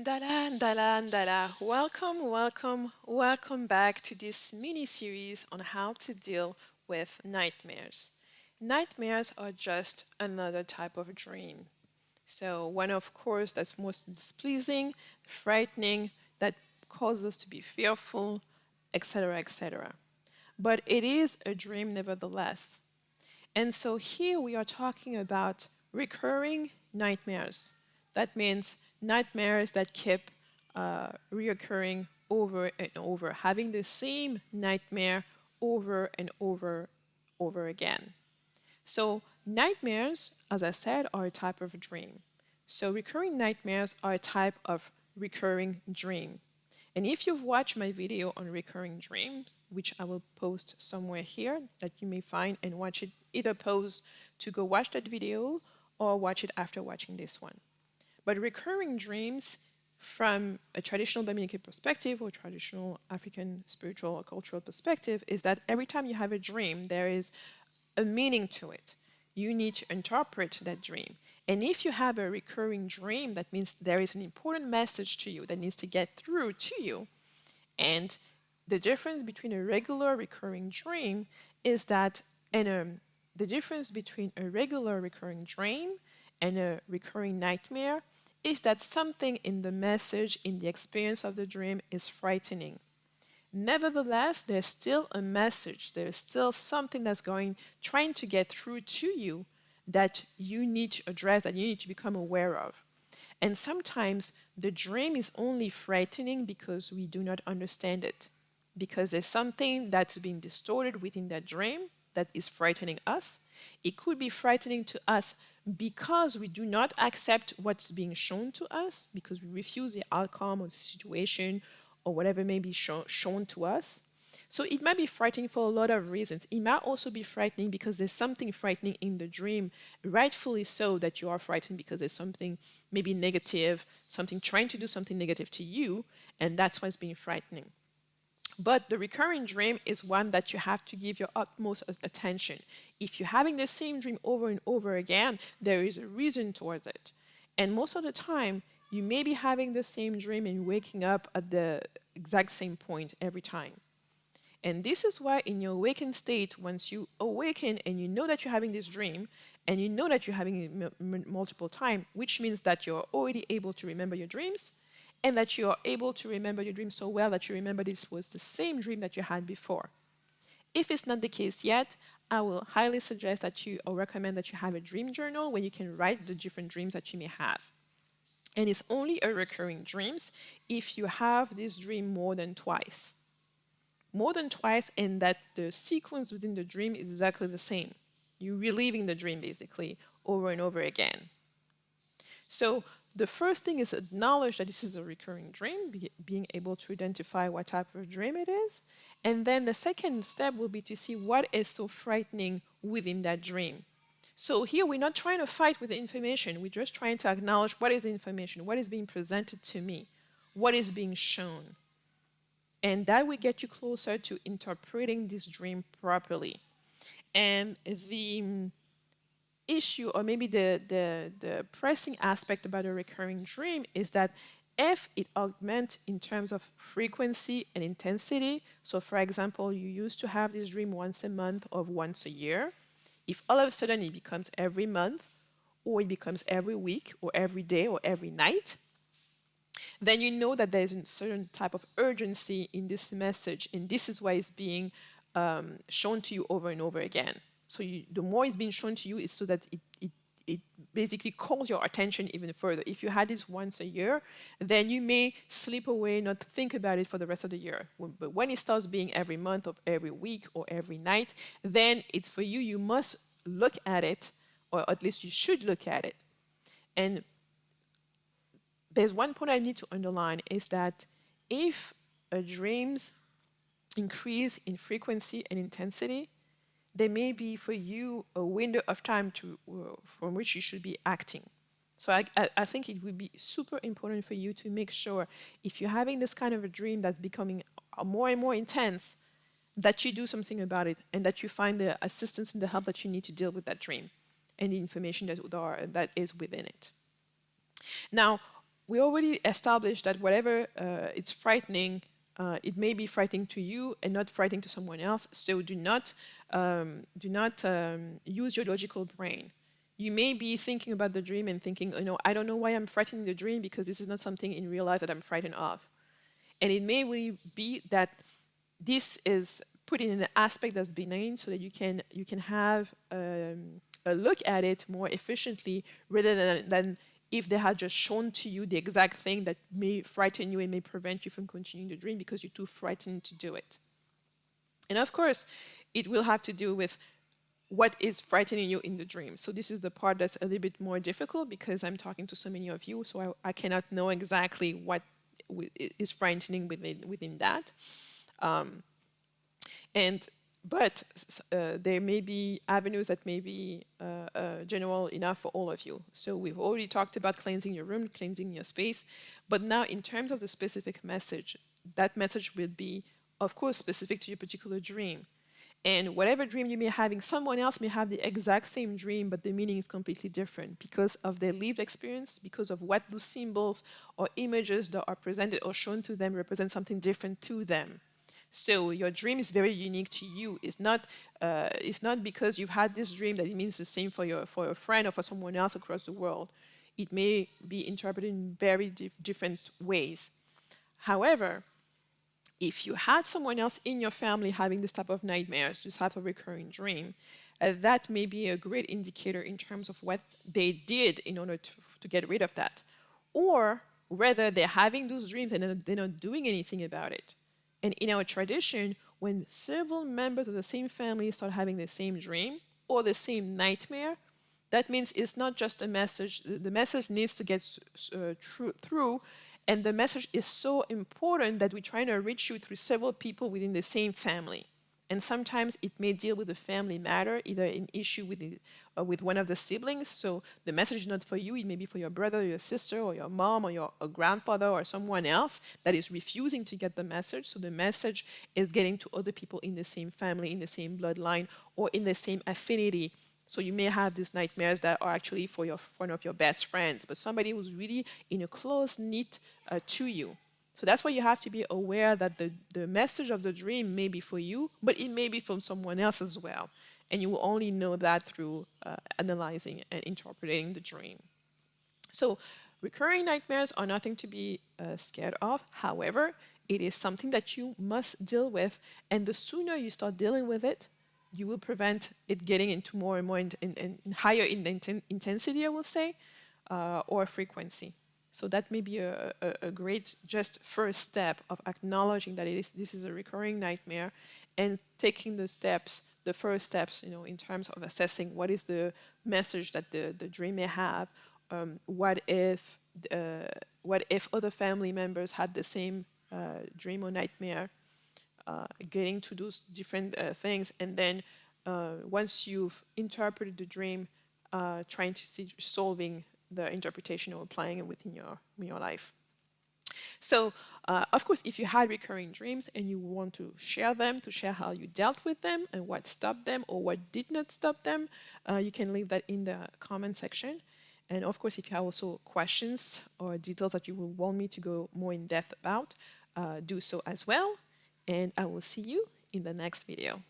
Dala, dala, dala. Welcome, welcome, welcome back to this mini series on how to deal with nightmares. Nightmares are just another type of dream. So, one, of course, that's most displeasing, frightening, that causes us to be fearful, etc., etc. But it is a dream nevertheless. And so here we are talking about recurring nightmares. That means nightmares that keep reoccurring over and over, having the same nightmare over and over again. So nightmares, as I said, are a type of dream. So recurring nightmares are a type of recurring dream. And if you've watched my video on recurring dreams, which I will post somewhere here that you may find and watch it, either pause to go watch that video or watch it after watching this one. But recurring dreams, from a traditional Dominican perspective or traditional African spiritual or cultural perspective, is that every time you have a dream, there is a meaning to it. You need to interpret that dream. And if you have a recurring dream, that means there is an important message to you that needs to get through to you. And the difference between a regular recurring dream is that, and the difference between a regular recurring dream and a recurring nightmare is that something in the message, in the experience of the dream, is frightening. Nevertheless, there's still a message. There's still something that's trying to get through to you that you need to address, that you need to become aware of. And sometimes the dream is only frightening because we do not understand it. Because there's something that's being distorted within that dream that is frightening us. It could be frightening to us because we do not accept what's being shown to us, because we refuse the outcome of the situation or whatever may be shown to us. So it might be frightening for a lot of reasons. It might also be frightening because there's something frightening in the dream, rightfully so, that you are frightened because there's something maybe negative, something trying to do something negative to you, and that's what's being frightening. But the recurring dream is one that you have to give your utmost attention. If you're having the same dream over and over again, there is a reason towards it. And most of the time, you may be having the same dream and waking up at the exact same point every time. And this is why, in your awakened state, once you awaken and you know that you're having this dream, and you know that you're having it multiple times, which means that you're already able to remember your dreams, and that you are able to remember your dream so well that you remember this was the same dream that you had before. If it's not the case yet, I will highly suggest that you or recommend that you have a dream journal where you can write the different dreams that you may have. And it's only a recurring dreams if you have this dream more than twice. More than twice, and that the sequence within the dream is exactly the same. You're reliving the dream basically over and over again. So the first thing is acknowledge that this is a recurring dream, being able to identify what type of dream it is. And then the second step will be to see what is so frightening within that dream. So here we're not trying to fight with the information, we're just trying to acknowledge what is the information, what is being presented to me, what is being shown. And that will get you closer to interpreting this dream properly. And the issue, or maybe the pressing aspect about a recurring dream, is that if it augments in terms of frequency and intensity, so for example, you used to have this dream once a month or once a year, if all of a sudden it becomes every month, or it becomes every week, or every day, or every night, then you know that there's a certain type of urgency in this message, and this is why it's being shown to you over and over again. So the more it's being shown to you is so that it basically calls your attention even further. If you had this once a year, then you may slip away, not think about it for the rest of the year. But when it starts being every month or every week or every night, then it's for you, you must look at it, or at least you should look at it. And there's one point I need to underline is that if a dream's increase in frequency and intensity, there may be for you a window of time from which you should be acting. So I think it would be super important for you to make sure, if you're having this kind of a dream that's becoming more and more intense, that you do something about it and that you find the assistance and the help that you need to deal with that dream and the information that is within it. Now, we already established that whatever it's frightening, it may be frightening to you and not frightening to someone else. So do not use your logical brain. You may be thinking about the dream and thinking, I don't know why I'm frightening the dream because this is not something in real life that I'm frightened of. And it may really be that this is put in an aspect that's benign so that you can have a look at it more efficiently rather than if they had just shown to you the exact thing that may frighten you and may prevent you from continuing the dream because you're too frightened to do it. And of course, it will have to do with what is frightening you in the dream. So this is the part that's a little bit more difficult because I'm talking to so many of you, so I cannot know exactly what is frightening within that. But there may be avenues that may be general enough for all of you. So we've already talked about cleansing your room, cleansing your space. But now in terms of the specific message, that message will be, of course, specific to your particular dream. And whatever dream you may be having, someone else may have the exact same dream, but the meaning is completely different because of their lived experience, because of what those symbols or images that are presented or shown to them represent something different to them. So your dream is very unique to you. It's not because you've had this dream that it means the same for a friend or for someone else across the world. It may be interpreted in very different ways. However, if you had someone else in your family having this type of nightmares, this type of recurring dream, that may be a great indicator in terms of what they did in order to get rid of that. Or whether they're having those dreams and they're not doing anything about it. And in our tradition, when several members of the same family start having the same dream or the same nightmare, that means it's not just a message. The message needs to get through, and the message is so important that we're trying to reach you through several people within the same family. And sometimes it may deal with a family matter, either an issue with one of the siblings. So the message is not for you, it may be for your brother, or your sister, or your mom, or your grandfather, or someone else that is refusing to get the message. So the message is getting to other people in the same family, in the same bloodline, or in the same affinity. So you may have these nightmares that are actually for one of your best friends, but somebody who's really in a close knit to you. So that's why you have to be aware that the message of the dream may be for you, but it may be from someone else as well. And you will only know that through analyzing and interpreting the dream. So recurring nightmares are nothing to be scared of. However, it is something that you must deal with. And the sooner you start dealing with it, you will prevent it getting into more and more higher intensity, I will say, or frequency. So that may be a great just first step of acknowledging that this is a recurring nightmare and taking the first steps, in terms of assessing what is the message that the dream may have. What if other family members had the same dream or nightmare? Getting to those different things, and then once you've interpreted the dream, trying to see solving the interpretation or applying it within your life. So, of course, if you had recurring dreams and you want to share them, to share how you dealt with them and what stopped them or what did not stop them, you can leave that in the comment section. And of course, if you have also questions or details that you will want me to go more in depth about, do so as well. And I will see you in the next video.